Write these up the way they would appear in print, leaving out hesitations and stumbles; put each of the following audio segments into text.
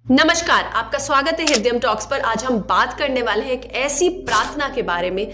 नमस्कार, आपका स्वागत है हृदयम टॉक्स पर। आज हम बात करने वाले हैं एक ऐसी प्रार्थना के बारे में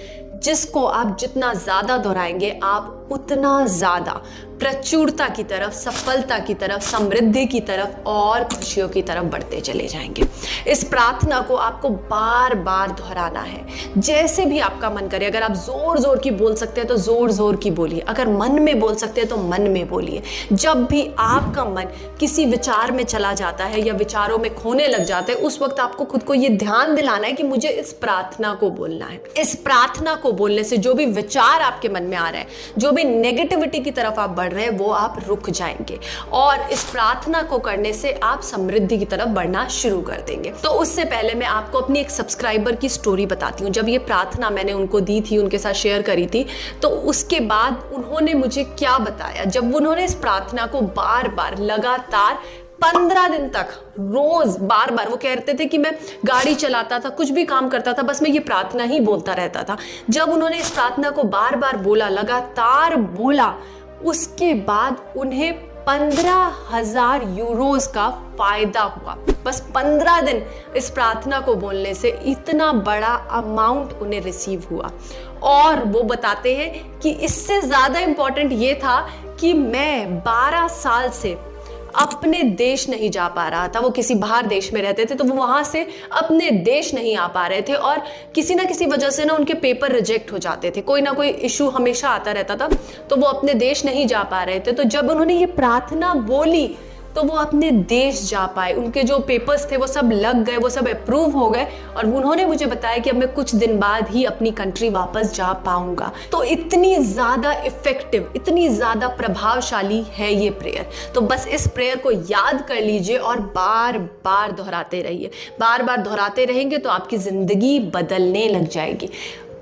जिसको आप जितना ज्यादा दोहराएंगे आप उतना ज्यादा प्रचुरता की तरफ, सफलता की तरफ, समृद्धि की तरफ और खुशियों की तरफ बढ़ते चले जाएंगे। इस प्रार्थना को आपको बार बार दोहराना है, जैसे भी आपका मन करे। अगर आप जोर जोर की बोल सकते हैं तो जोर जोर की बोलिए, अगर मन में बोल सकते हैं तो मन में बोलिए। जब भी आपका मन किसी विचार में चला जाता है या विचारों में खोने लग जाता है, उस वक्त आपको खुद को ये ध्यान दिलाना है कि मुझे इस प्रार्थना को बोलना है। इस प्रार्थना को बोलने से जो भी विचार आपके मन में आ रहे हैं, जो भी नेगेटिविटी की तरफ आप बढ़ रहे हैं, वो आप रुक जाएंगे और इस प्रार्थना को करने से आप समृद्धि की तरफ बढ़ना शुरू कर देंगे। तो उससे पहले मैं आपको अपनी एक सब्सक्राइबर की स्टोरी बताती हूँ। जब ये प्रार्थना मैंने उनको दी थी, उनके साथ शेयर करी थी, तो उसके बाद उन्होंने मुझे क्या बताया। जब उन्होंने इस प्रार्थना को बार बार लगातार 15 दिन तक रोज बार बार, वो कहते थे कि मैं गाड़ी चलाता था, कुछ भी काम करता था, बस मैं ये प्रार्थना ही बोलता रहता था। जब उन्होंने इस प्रार्थना को बार बार बोला, लगातार बोला, उसके बाद उन्हें 15,000 यूरोज का फायदा हुआ। बस 15 दिन इस प्रार्थना को बोलने से इतना बड़ा अमाउंट उन्हें रिसीव हुआ। और वो बताते हैं कि इससे ज्यादा इंपॉर्टेंट ये था कि मैं 12 साल से अपने देश नहीं जा पा रहा था। वो किसी बाहर देश में रहते थे, तो वो वहां से अपने देश नहीं आ पा रहे थे और किसी ना किसी वजह से ना उनके पेपर रिजेक्ट हो जाते थे, कोई ना कोई इशू हमेशा आता रहता था, तो वो अपने देश नहीं जा पा रहे थे। तो जब उन्होंने ये प्रार्थना बोली तो वो अपने देश जा पाए, उनके जो पेपर्स थे वो सब लग गए, वो सब अप्रूव हो गए और उन्होंने मुझे बताया कि अब मैं कुछ दिन बाद ही अपनी कंट्री वापस जा पाऊंगा। तो इतनी ज्यादा इफेक्टिव, इतनी ज्यादा प्रभावशाली है ये प्रेयर। तो बस इस प्रेयर को याद कर लीजिए और बार बार दोहराते रहिए। बार बार दोहराते रहेंगे तो आपकी जिंदगी बदलने लग जाएगी।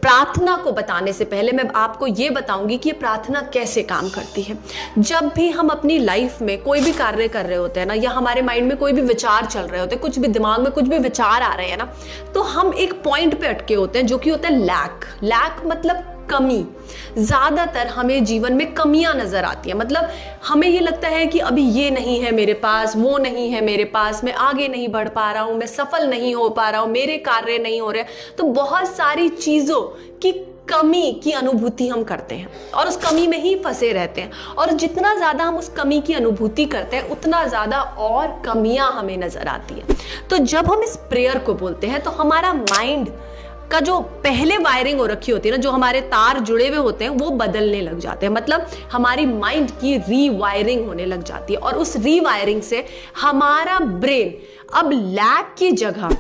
प्रार्थना को बताने से पहले मैं आपको ये बताऊंगी कि ये प्रार्थना कैसे काम करती है। जब भी हम अपनी लाइफ में कोई भी कार्य कर रहे होते हैं ना, या हमारे माइंड में कोई भी विचार चल रहे होते हैं, कुछ भी दिमाग में कुछ भी विचार आ रहे हैं ना, तो हम एक पॉइंट पे अटके होते हैं जो कि होता है लैक मतलब कमी। ज्यादातर हमें जीवन में कमियां नजर आती हैं। मतलब हमें ये लगता है कि अभी ये नहीं है मेरे पास, वो नहीं है मेरे पास, मैं आगे नहीं बढ़ पा रहा हूं, मैं सफल नहीं हो पा रहा हूं, मेरे कार्य नहीं हो रहे। तो बहुत सारी चीजों की कमी की अनुभूति हम करते हैं और उस कमी में ही फंसे रहते हैं। और जितना ज्यादा हम उस कमी की अनुभूति करते हैं, उतना ज्यादा और कमियां हमें नजर आती हैं। तो जब हम इस प्रेयर को बोलते हैं तो हमारा माइंड का जो पहले वायरिंग हो रखी होती है ना, जो हमारे तार जुड़े हुए होते हैं, वो बदलने लग जाते हैं। मतलब हमारी माइंड की रीवायरिंग होने लग जाती है और उस रीवायरिंग से हमारा ब्रेन अब लैक की जगह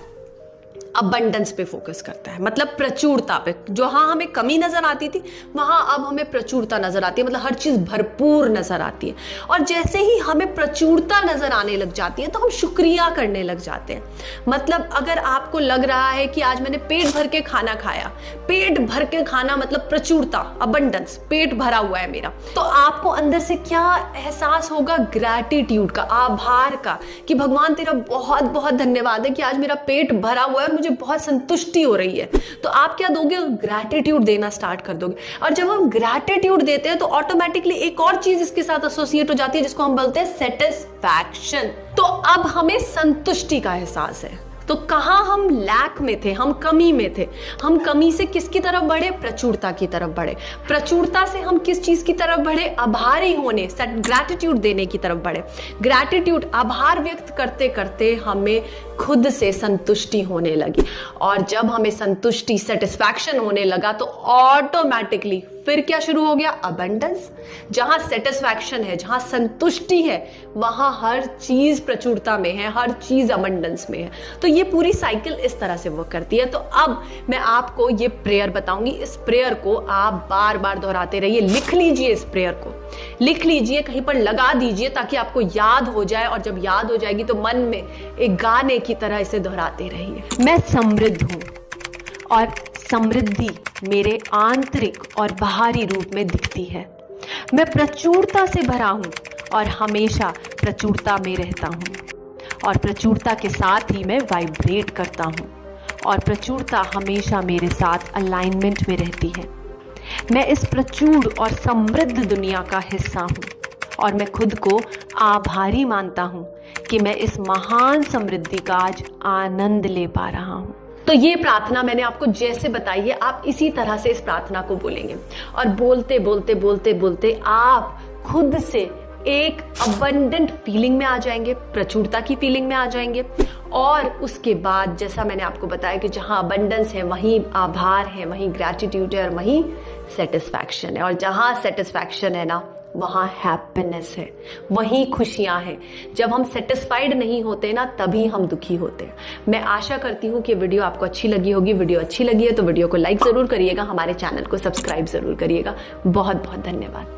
अबंडेंस पे फोकस करता है। मतलब प्रचुरता पे। जहां हमें कमी नजर आती थी, वहां अब हमें प्रचुरता नजर आती है। मतलब हर चीज भरपूर नजर आती है। और जैसे ही हमें प्रचुरता नजर आने लग जाती है तो हम शुक्रिया करने लग जाते हैं। मतलब अगर आपको लग रहा है कि आज मैंने पेट भर के खाना खाया, पेट भर के खाना मतलब प्रचुरता, अबंडेंस, पेट भरा हुआ है मेरा, तो आपको अंदर से क्या एहसास होगा? ग्रैटिट्यूड का, आभार का, कि भगवान तेरा बहुत बहुत धन्यवाद है कि आज मेरा पेट भरा हुआ है, मुझे बहुत संतुष्टि हो रही है। तो आप क्या दोगे? ग्रैटिट्यूड देना स्टार्ट कर दोगे। और जब हम ग्रैटिट्यूड देते हैं तो ऑटोमेटिकली एक और चीज इसके साथ एसोसिएट हो जाती है, जिसको हम बोलते हैं सेटिस्फैक्शन। तो अब हमें संतुष्टि का एहसास है। तो कहां हम लैक में थे, हम कमी में थे। हम कमी से किसकी तरफ बढ़े? प्रचुरता की तरफ बढ़े। प्रचुरता से हम किस चीज की तरफ बढ़े? आभारी होने, ग्रैटिट्यूड देने की तरफ बढ़े। ग्रैटिट्यूड, आभार व्यक्त करते करते हमें खुद से संतुष्टि होने लगी। और जब हमें संतुष्टि, सेटिस्फैक्शन होने लगा तो ऑटोमेटिकली फिर क्या शुरू हो गया? अबंडेंस। जहां सेटिस्फैक्शन है, जहां संतुष्टि है, वहां हर चीज प्रचुरता में है, हर चीज अबंडेंस में है। तो ये पूरी साइकिल इस तरह से वर्क करती है। तो अब मैं आपको ये प्रेयर बताऊंगी। इस प्रेयर को आप बार बार दोहराते रहिए। लिख लीजिए, इस प्रेयर को लिख लीजिए, कहीं पर लगा दीजिए ताकि आपको याद हो जाए। और जब याद हो जाएगी तो मन में एक गाने की तरह इसे दोहराते रहिए। मैं समृद्ध हूं और समृद्धि मेरे आंतरिक और बाहरी रूप में दिखती है। मैं प्रचुरता से भरा हूं और हमेशा प्रचुरता में रहता हूं। और प्रचुरता के साथ ही मैं वाइब्रेट करता हूं और प्रचुरता हमेशा मेरे साथ अलाइनमेंट में रहती है। मैं इस प्रचुर और समृद्ध दुनिया का हिस्सा हूं और मैं खुद को आभारी मानता हूं कि मैं इस महान समृद्धि का आज आनंद ले पा रहा हूं। तो ये प्रार्थना मैंने आपको जैसे बताई है, आप इसी तरह से इस प्रार्थना को बोलेंगे और बोलते बोलते बोलते बोलते आप खुद से एक अबंडेंट फीलिंग में आ जाएंगे, प्रचुरता की फीलिंग में आ जाएंगे। और उसके बाद जैसा मैंने आपको बताया कि जहां अबंडेंस है वहीं आभार है, वहीं ग्रैटिट्यूड है और वहीं सेटिस्फैक्शन है। और जहां सेटिस्फैक्शन है ना, वहां हैप्पीनेस है, वहीं खुशियां हैं। जब हम सेटिस्फाइड नहीं होते ना, तभी हम दुखी होते हैं। मैं आशा करती हूँ कि वीडियो आपको अच्छी लगी होगी। वीडियो अच्छी लगी है तो वीडियो को लाइक जरूर करिएगा, हमारे चैनल को सब्सक्राइब जरूर करिएगा। बहुत बहुत धन्यवाद।